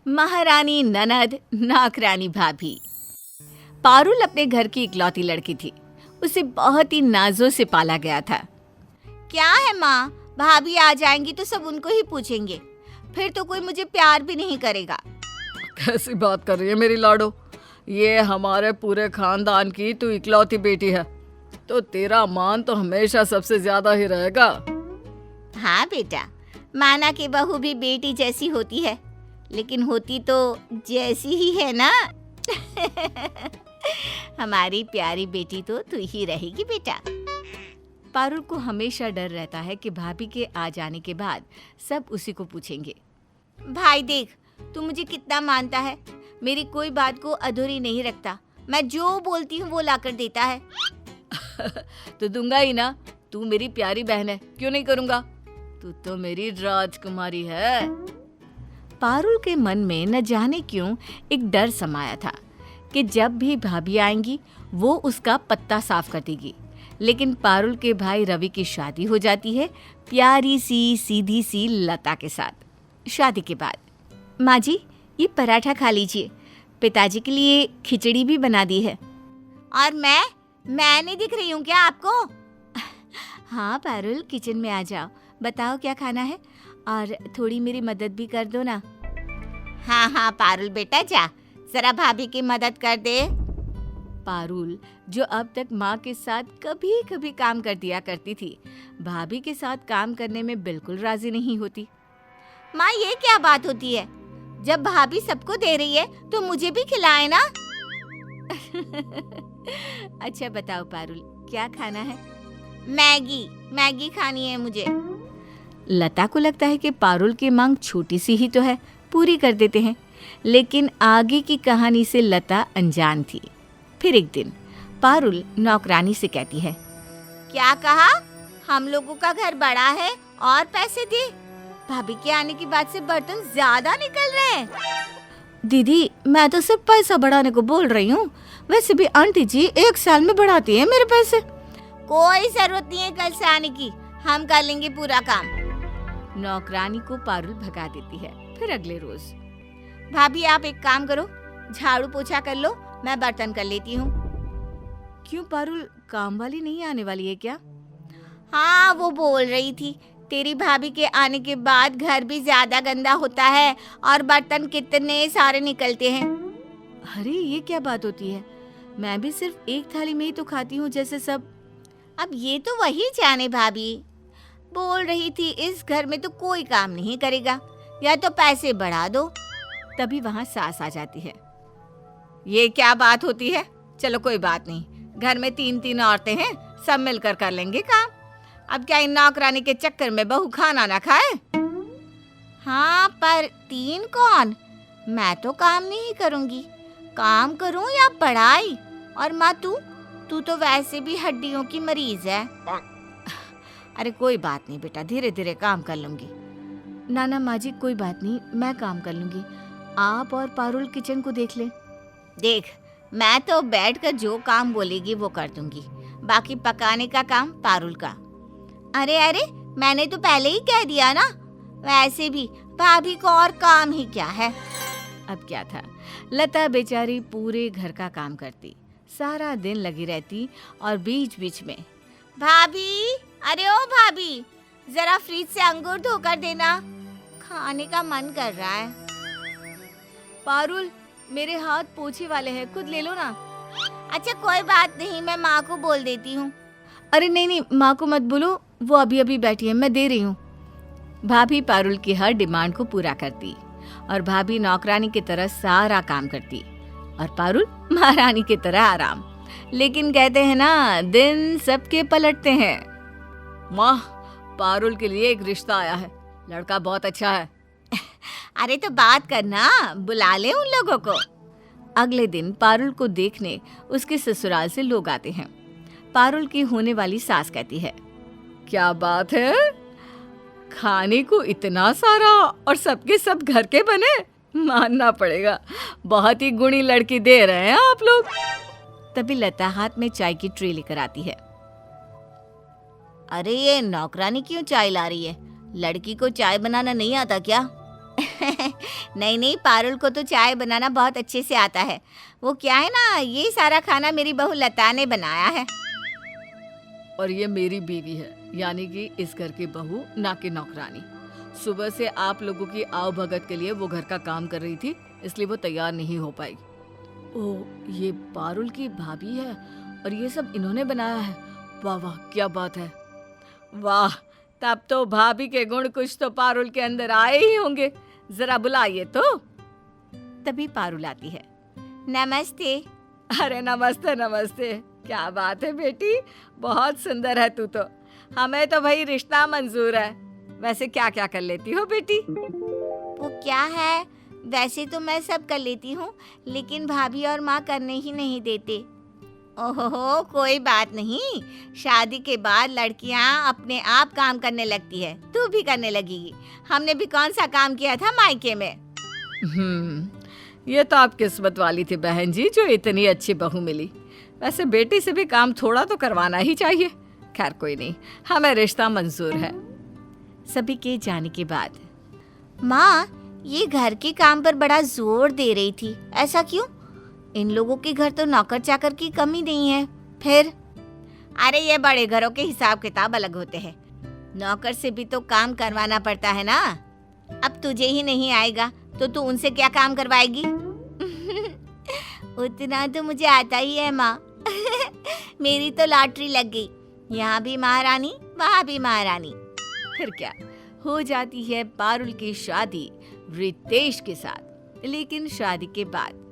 महारानी ननद नौकरानी भाभी। पारुल अपने घर की इकलौती लड़की थी। उसे बहुत ही नाजों से पाला गया था। क्या है माँ, भाभी आ जाएंगी तो सब उनको ही पूछेंगे, फिर तो कोई मुझे प्यार भी नहीं करेगा। कैसी बात कर रही है मेरी लाडो, ये हमारे पूरे खानदान की तू इकलौती बेटी है, तो तेरा मान तो हमेशा सबसे ज्यादा ही रहेगा। हाँ बेटा, माना कि बहू भी बेटी जैसी होती है, लेकिन होती तो जैसी ही है ना। हमारी प्यारी बेटी तो तू ही रहेगी बेटा। पारुल को हमेशा डर रहता है कि भाभी के आ जाने के बाद सब उसी को पूछेंगे। भाई देख, तू मुझे कितना मानता है, मेरी कोई बात को अधूरी नहीं रखता। मैं जो बोलती हूँ वो लाकर देता है। तो दूंगा ही ना, तू मेरी प्यारी बहन है, क्यों नहीं करूँगा। तू तो मेरी राजकुमारी है। पारुल के मन में न जाने क्यों एक डर समाया था कि जब भी भाभी आएंगी वो उसका पत्ता साफ कर देगी। लेकिन पारुल के भाई रवि की शादी हो जाती है प्यारी सी सीधी सी लता के साथ। शादी के बाद माँ जी, ये पराठा खा लीजिए, पिताजी के लिए खिचड़ी भी बना दी है। और मैं नहीं दिख रही हूँ क्या आपको? हाँ पारुल, किचन में आ जाओ, बताओ क्या खाना है, और थोड़ी मेरी मदद भी कर दो ना। हाँ पारुल बेटा, जा जरा भाभी की मदद कर दे। पारुल, जो अब तक माँ के साथ कभी कभी काम कर दिया करती थी, भाभी के साथ काम करने में बिल्कुल राजी नहीं होती। माँ, ये क्या बात होती है? जब भाभी सबको दे रही है तो मुझे भी खिलाए ना। अच्छा बताओ पारुल, क्या खाना है? मैगी खानी है मुझे। लता को लगता है कि पारुल की मांग छोटी सी ही तो है, पूरी कर देते हैं। लेकिन आगे की कहानी से लता अनजान थी। फिर एक दिन पारुल नौकरानी से कहती है, क्या कहा? हम लोगों का घर बड़ा है और पैसे दे? भाभी के आने की बात से बर्तन ज्यादा निकल रहे हैं। दीदी, मैं तो सिर्फ पैसा बढ़ाने को बोल रही हूँ, वैसे भी आंटी जी 1 साल में बढ़ाती है मेरे पैसे। कोई जरूरत नहीं है कल से आने की, हम कर लेंगे पूरा काम। नौकरानी को पारुल भगा देती है। फिर अगले रोज, भाभी आप एक काम करो, झाड़ू पोछा कर लो, मैं बर्तन कर लेती हूँ। क्यों पारुल, काम वाली नहीं आने वाली है क्या? हाँ, वो बोल रही थी तेरी भाभी के आने के बाद घर भी ज्यादा गंदा होता है और बर्तन कितने सारे निकलते हैं। अरे ये क्या बात होती है, मैं भी सिर्फ एक थाली में ही तो खाती हूँ जैसे सब। अब ये तो वही जाने, भाभी बोल रही थी इस घर में तो कोई काम नहीं करेगा, या तो पैसे बढ़ा दो। तभी वहाँ सास आ जाती है। ये क्या बात होती है? चलो कोई बात नहीं, घर में 3 औरतें हैं, सब मिलकर कर लेंगे काम। अब क्या इन नौकरानी के चक्कर में बहू खाना ना खाए? हाँ, पर 3 कौन? मैं तो काम नहीं करूँगी, काम करूँ या पढ़ाई? और माँ तू तो वैसे भी हड्डियों की मरीज है। अरे कोई बात नहीं बेटा, धीरे धीरे काम कर लूंगी। ना माँ जी, कोई बात नहीं, मैं काम कर लूंगी, आप और पारुल किचन को देख ले। देख, मैं तो बैठकर जो काम बोलेगी वो कर दूंगी, बाकी पकाने का काम पारुल का। अरे मैंने तो पहले ही कह दिया ना, वैसे भी भाभी को और काम ही क्या है। अब क्या था, लता बेचारी पूरे घर का काम करती, सारा दिन लगी रहती, और बीच बीच में भाभी, अरे ओ भाभी, जरा फ्रिज से अंगूर धोकर देना, खाने का मन कर रहा है। पारुल, मेरे हाथ पोछे वाले हैं, खुद ले लो ना। अच्छा कोई बात नहीं, मैं माँ को बोल देती हूँ। अरे नहीं, माँ को मत बोलो, वो अभी अभी बैठी है, मैं दे रही हूँ। भाभी पारुल की हर डिमांड को पूरा करती, और भाभी नौकरानी की तरह सारा काम करती, और पारुल महारानी की तरह आराम। लेकिन कहते हैं ना, दिन सबके पलटते हैं। माँ, पारुल के लिए एक रिश्ता आया है, लड़का बहुत अच्छा है। अरे तो बात करना, बुला ले उन लोगों को। अगले दिन पारुल को देखने उसके ससुराल से लोग आते हैं। पारुल की होने वाली सास कहती है, क्या बात है, खाने को इतना सारा, और सबके सब घर के बने, मानना पड़ेगा, बहुत ही गुणी लड़की दे रहे हैं आप लोग। तभी लता हाथ में चाय की ट्रे लेकर आती है। अरे ये नौकरानी क्यों चाय ला रही है? लड़की को चाय बनाना नहीं आता क्या? नहीं नहीं, पारुल को तो चाय बनाना बहुत अच्छे से आता है। वो क्या है ना, ये सारा खाना मेरी बहू लता ने बनाया है। और ये मेरी बीवी है, यानी कि इस घर की बहू, ना कि नौकरानी। सुबह से आप लोगों की आवभगत के लिए वो घर का काम कर रही थी, इसलिए वो तैयार नहीं हो पाई। ओह, ये पारुल की भाभी है और ये सब इन्होंने बनाया है। वाह वाह, क्या बात है। वाह, तब तो भाभी के गुण कुछ तो पारुल के अंदर आए ही होंगे। जरा बुलाइए तो। तभी पारुल आती है। नमस्ते। अरे नमस्ते नमस्ते, क्या बात है बेटी, बहुत सुंदर है तू तो। हमें तो भाई रिश्ता मंजूर है। वैसे क्या क्या कर लेती हो बेटी? वो क्या है, वैसे तो मैं सब कर लेती हूँ, लेकिन भाभी और माँ करने ही नहीं देते। ओहो, कोई बात नहीं, शादी के बाद लड़कियाँ अपने आप काम करने लगती है, तू भी करने लगेगी। हमने भी कौन सा काम किया था मायके में। ये तो आप किस्मत वाली थी बहन जी, जो इतनी अच्छी बहू मिली। वैसे बेटी से भी काम थोड़ा तो करवाना ही चाहिए। खैर कोई नहीं, हमें रिश्ता मंजूर है। सभी के जाने के बाद माँ ये घर के काम पर बड़ा जोर दे रही थी, ऐसा क्यों? इन लोगों के घर तो नौकर चाकर की कमी नहीं है। फिर अरे ये बड़े घरों के हिसाब किताब अलग होते हैं, नौकर से भी तो काम करवाना पड़ता है ना। अब तुझे ही नहीं आएगा तो तू उनसे क्या काम करवाएगी? उतना तो मुझे आता ही है माँ। मेरी तो लॉटरी लग गई, यहाँ भी महारानी वहाँ भी महारानी। फिर क्या, हो जाती है पारुल की शादी रितेश के साथ। लेकिन शादी के बाद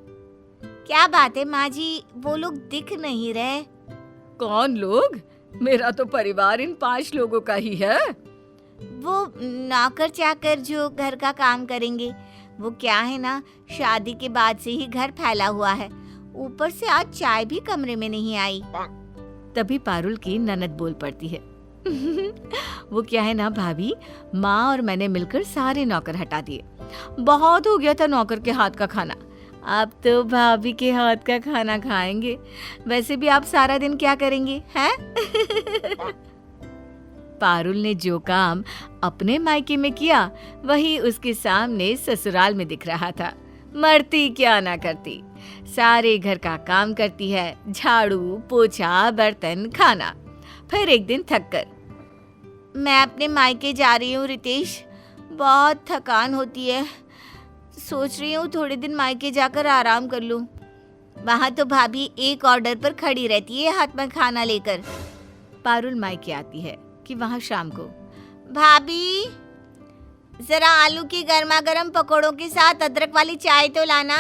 क्या बात है माँ जी, वो लोग दिख नहीं रहे। कौन लोग? मेरा तो परिवार इन 5 लोगों का ही है। वो नौकर चाकर जो घर का काम करेंगे। वो क्या है ना, शादी के बाद से ही घर फैला हुआ है, ऊपर से आज चाय भी कमरे में नहीं आई। तभी पारुल की ननद बोल पड़ती है। वो क्या है ना भाभी, माँ और मैंने मिलकर सारे नौकर हटा दिए। बहुत हो गया था नौकर के हाथ का खाना, अब तो भाभी के हाथ का खाना खाएंगे। वैसे भी आप सारा दिन क्या करेंगे हैं? पारुल ने जो काम अपने मायके में किया, वही उसके सामने ससुराल में दिख रहा था। मरती क्या ना करती, सारे घर का काम करती है, झाड़ू पोछा बर्तन खाना। फिर एक दिन थक कर, मैं अपने मायके जा रही हूँ रितेश, बहुत थकान होती है, सोच रही हूँ थोड़े दिन मायके जाकर आराम कर लूँ। वहाँ तो भाभी एक ऑर्डर पर खड़ी रहती है हाथ में खाना लेकर। पारुल मायके आती है कि वहाँ शाम को, भाभी जरा आलू की गर्मा गर्म पकौड़ों के साथ अदरक वाली चाय तो लाना।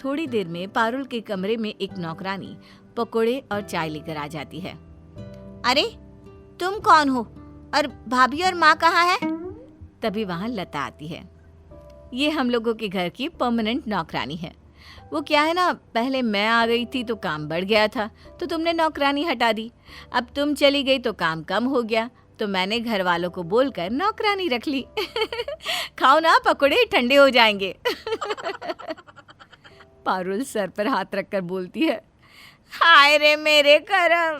थोड़ी देर में पारुल के कमरे में एक नौकरानी पकौड़े और चाय लेकर आ जाती है। अरे तुम कौन हो और भाभी और माँ कहाँ है? तभी वहाँ लता आती है। ये हम लोगों के घर की परमानेंट नौकरानी है। वो क्या है ना, पहले मैं आ गई थी तो काम बढ़ गया था, तो तुमने नौकरानी हटा दी। अब तुम चली गई तो काम कम हो गया, तो मैंने घर वालों को बोलकर नौकरानी रख ली। खाओ ना, पकौड़े ठंडे हो जाएंगे। पारुल सर पर हाथ रखकर बोलती है, हाय रे मेरे करम,